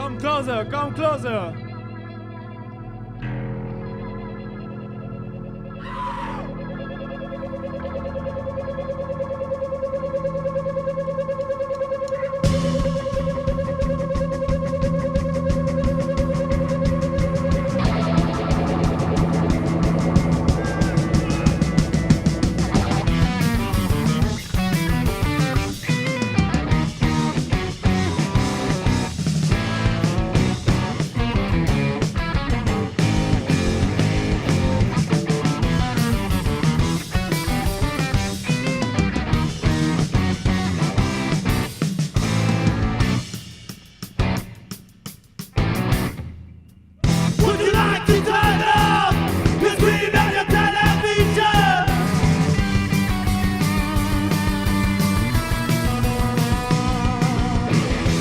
Come closer, come closer. Would you like to turn up the screen on your television?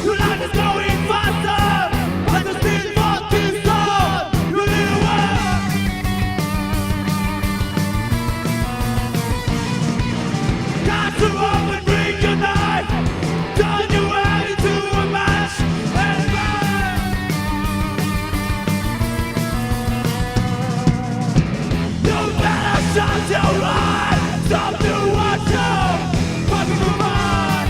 Your life is going faster, and the speed for too slow. You need to work. Time to up and bring your knife. Turn your head into a match and burn. You better shut your eyes. Stop to watch you. Fucking your mind.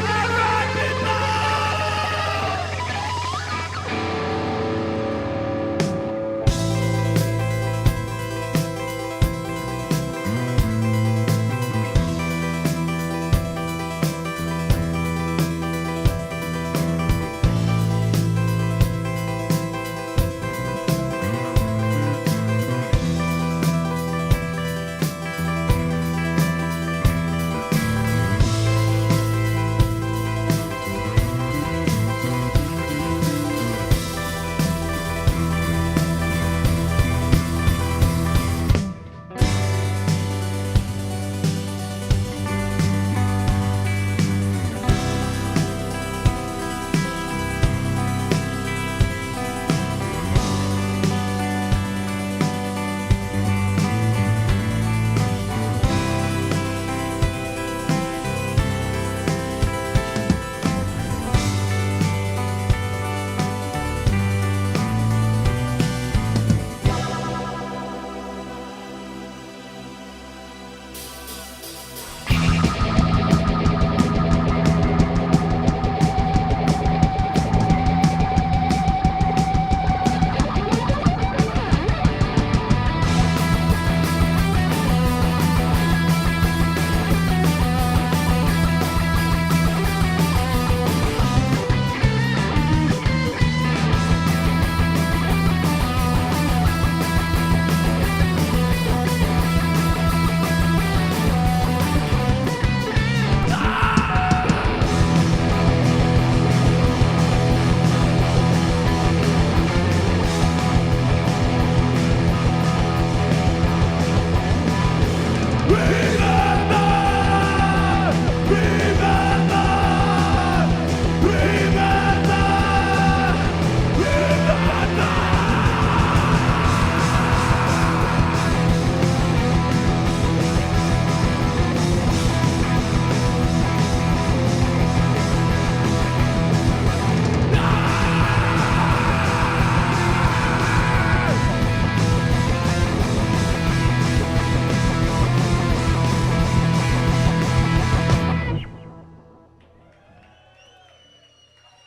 Alright, people.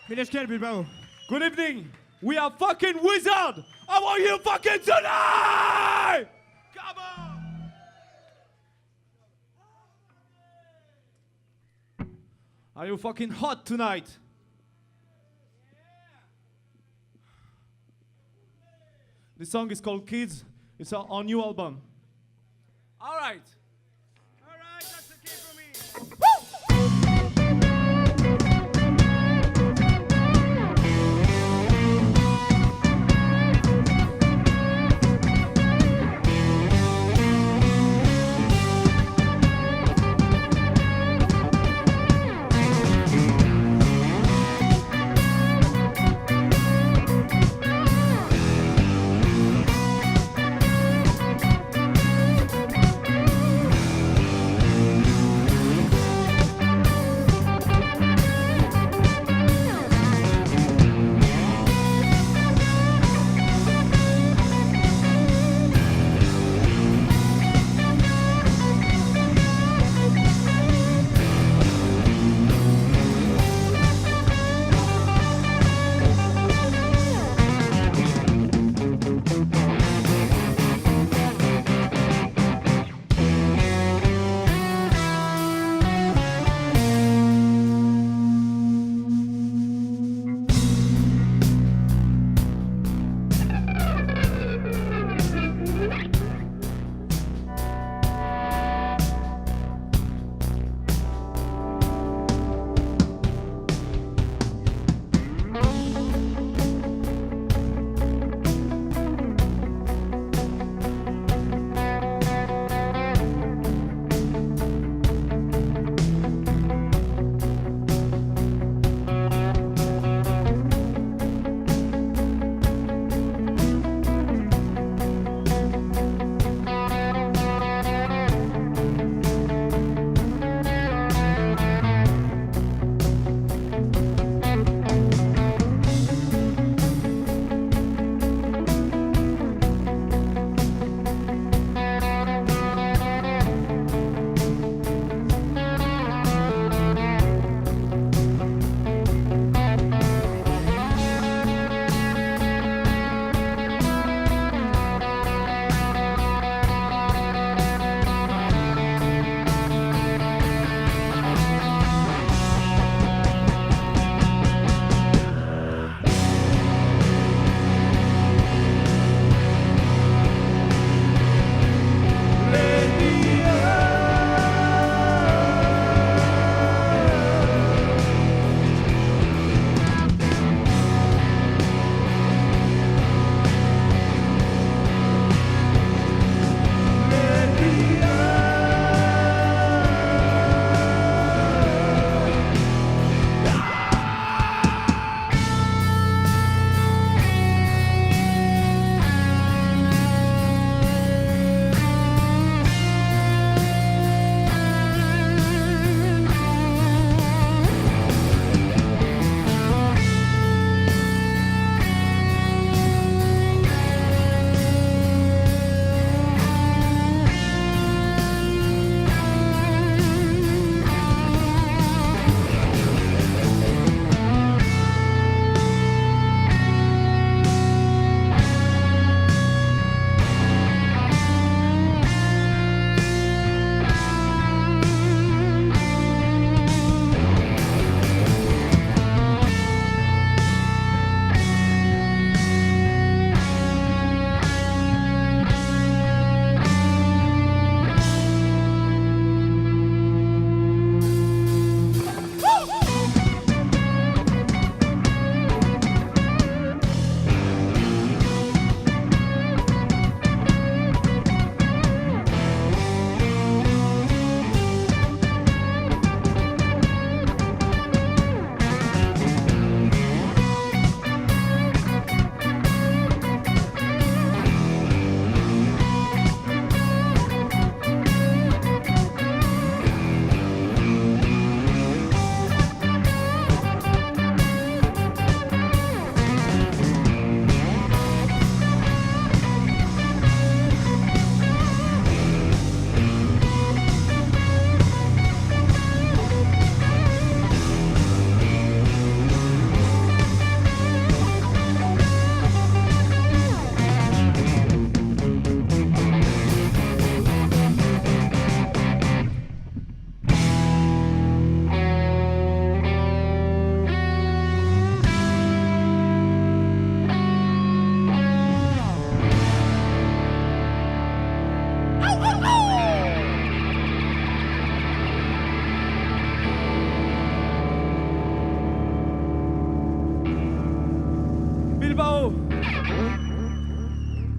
Mineshkel Bilbao. Good evening. We are fucking wizard. I want you fucking tonight. Come on. Are you fucking hot tonight? The song is called Kids. It's our new album. All right. All right, that's okay for me.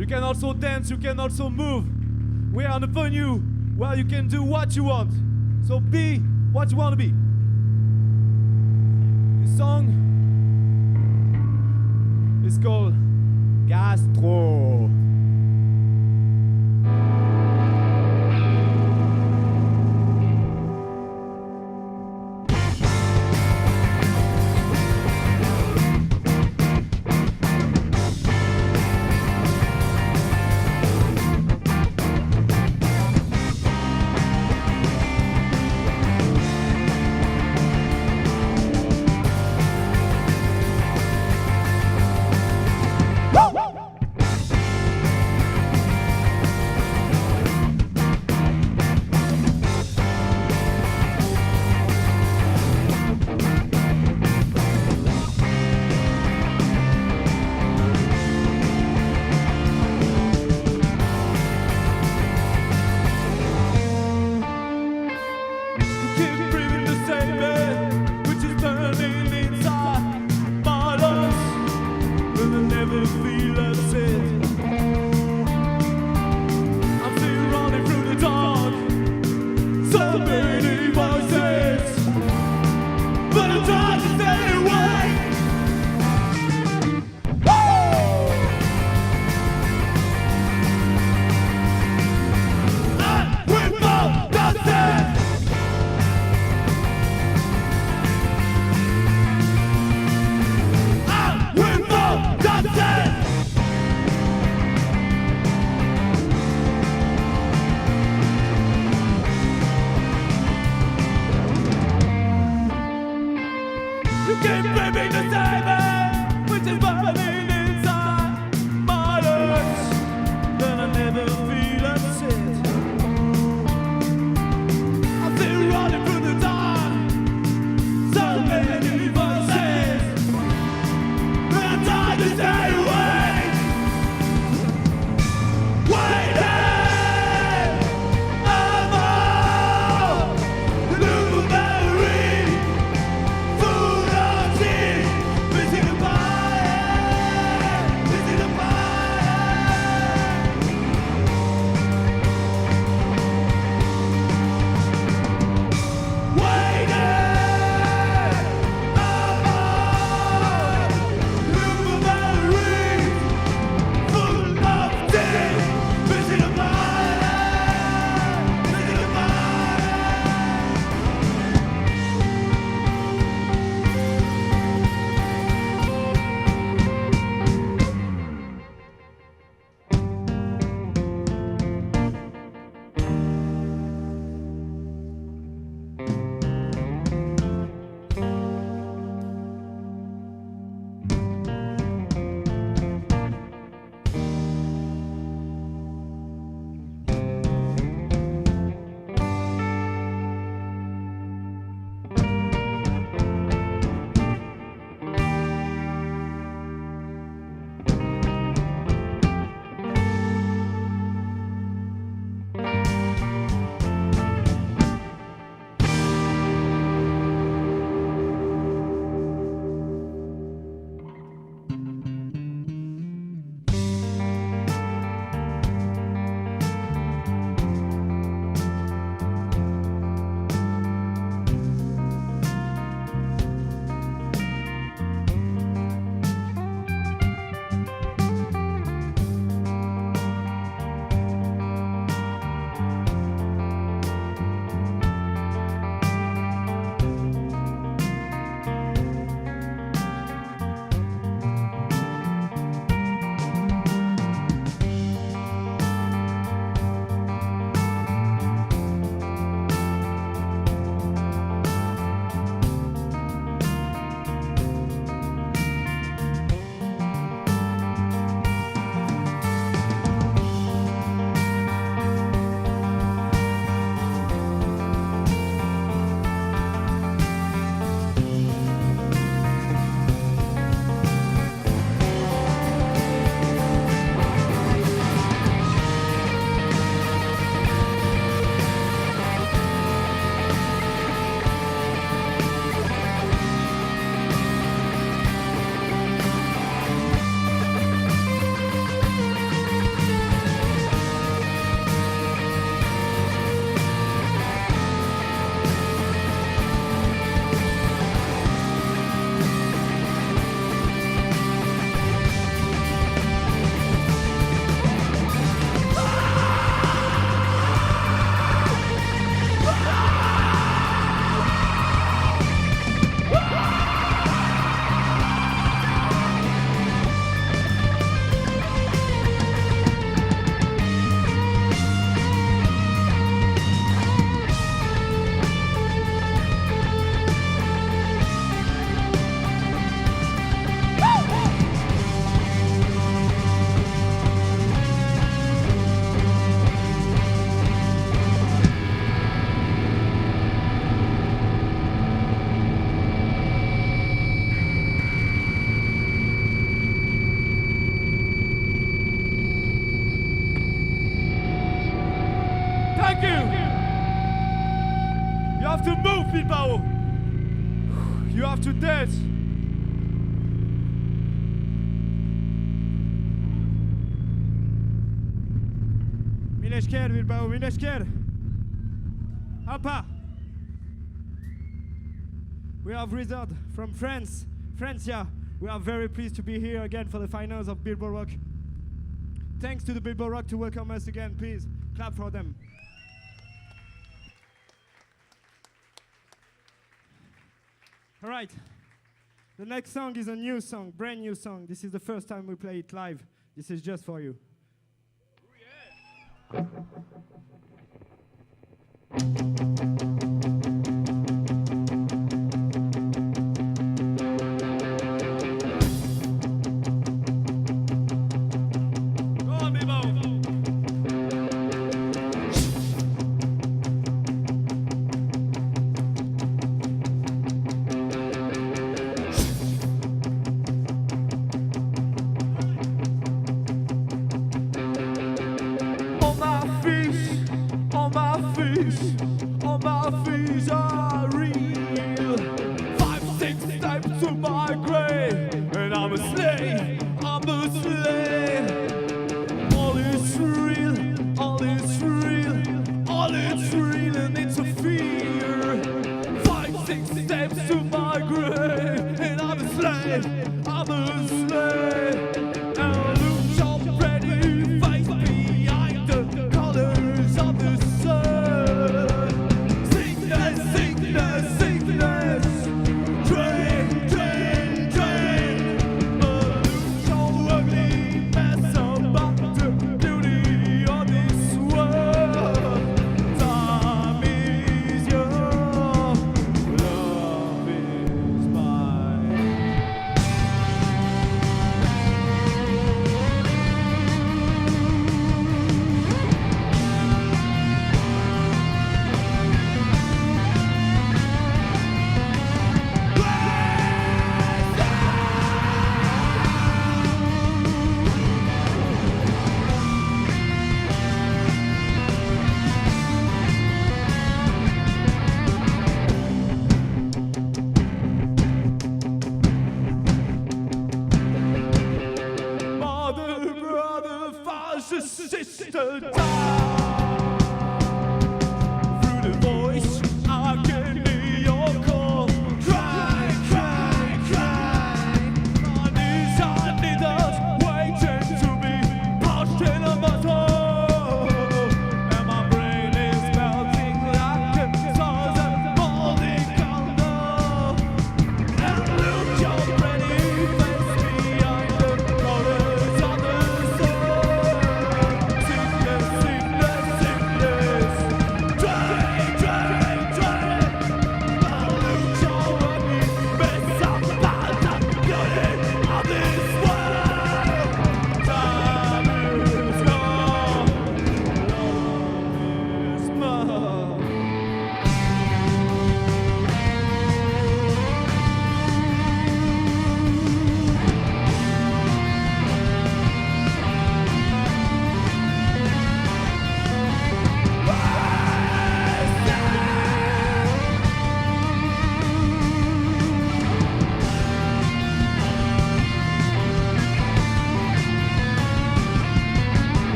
You can also dance, you can also move. We are on the venue where you can do what you want. So be what you want to be. This song is called Gastro. have to move, people. You have to dance. Mineşker Bilbao, Mineşker. Hoppa. We have Rizard from France. Francia. We are very pleased to be here again for the finals of Billboard Rock. Thanks to the Billboard Rock to welcome us again. Please clap for them. All right. The next song is a new song, brand new song. This is the first time we play it live. This is just for you.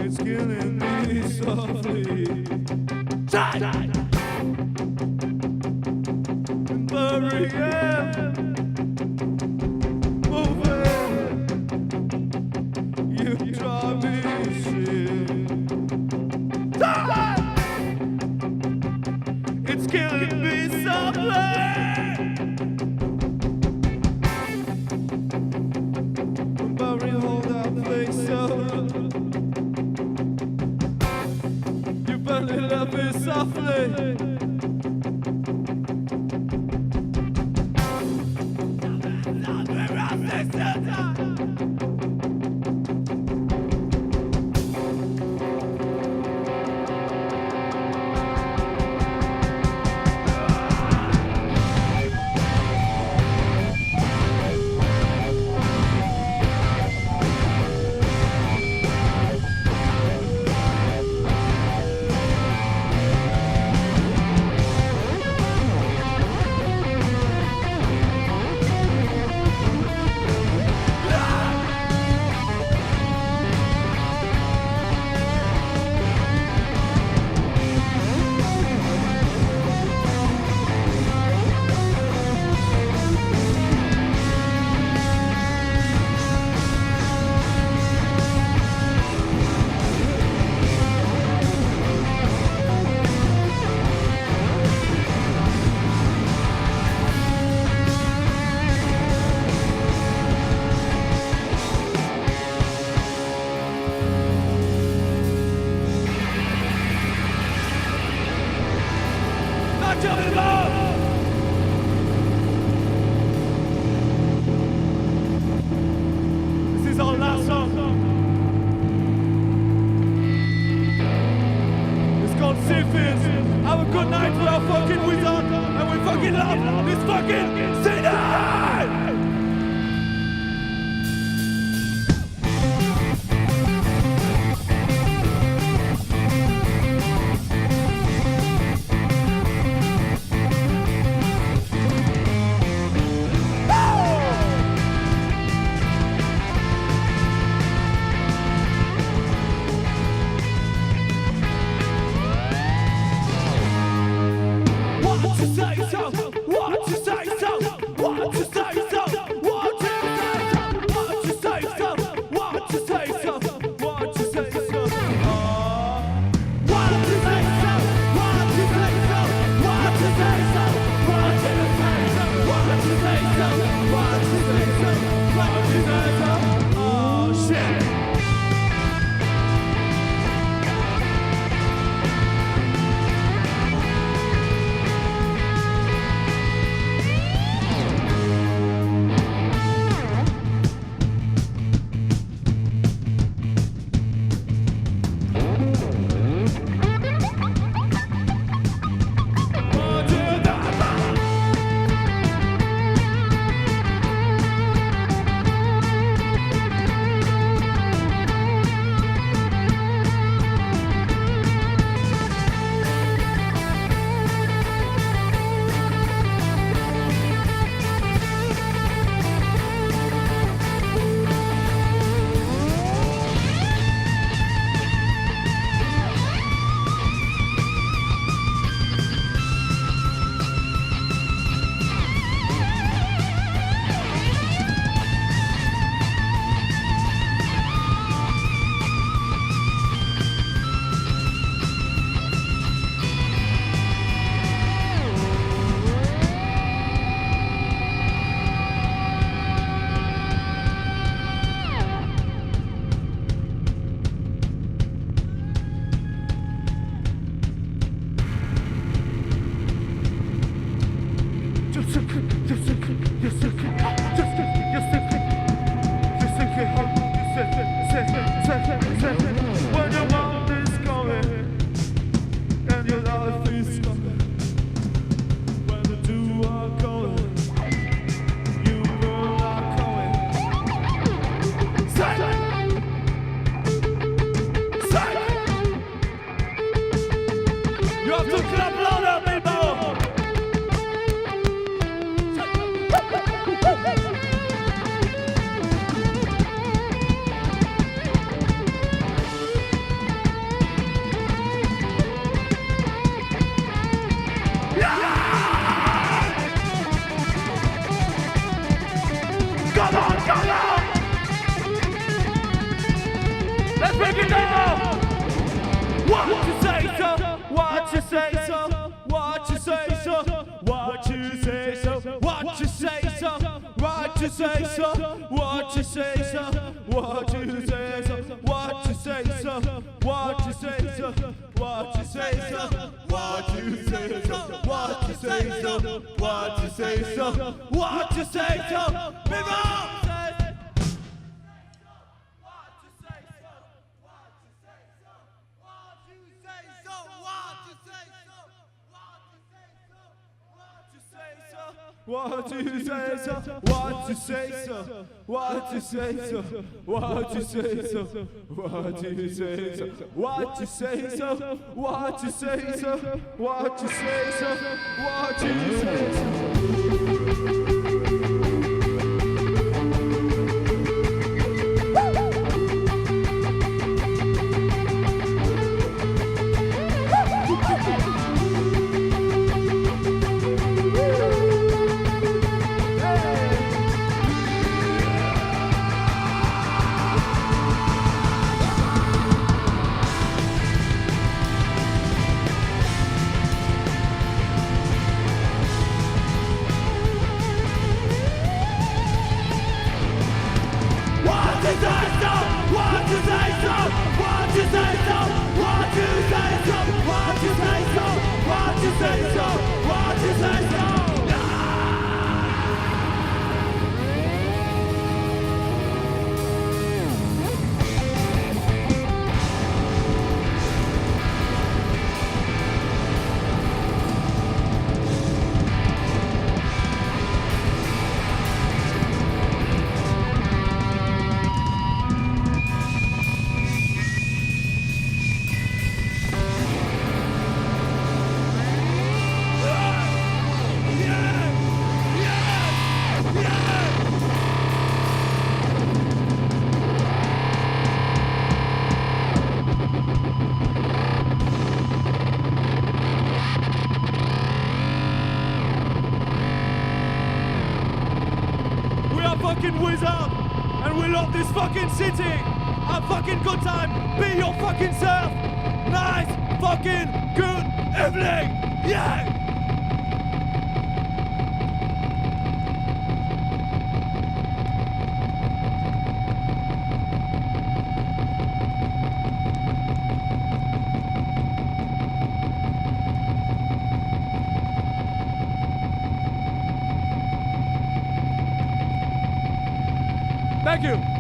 It's killing me softly. Bury it, moving. You drive me shit. It's killing me softly. Softly, and gentlemen, Bob. This is our last song. It's called Symphonies. Have a good night with our fucking wizard, and we fucking love this fucking city! When your mouth is going and your life is coming, when the two are going, you girl are going. You have to clap louder, people. Come on, come on! Let's break it down! What you say so? What you say so? What you say so? What you say so? What you say so? What you say so? What you say so? What you say so? What you say so? What you say so? What you say so? What you say so? What you say so? What you say so? What you say so? People! What you say so? What you say so? What you say so? What you say so? What you say so? What you say so? What you say so? What you say so? What you say so? fucking wizard, and we love this fucking city. Have fucking good time. Be your fucking self. Nice fucking good evening. Yeah. Thank you.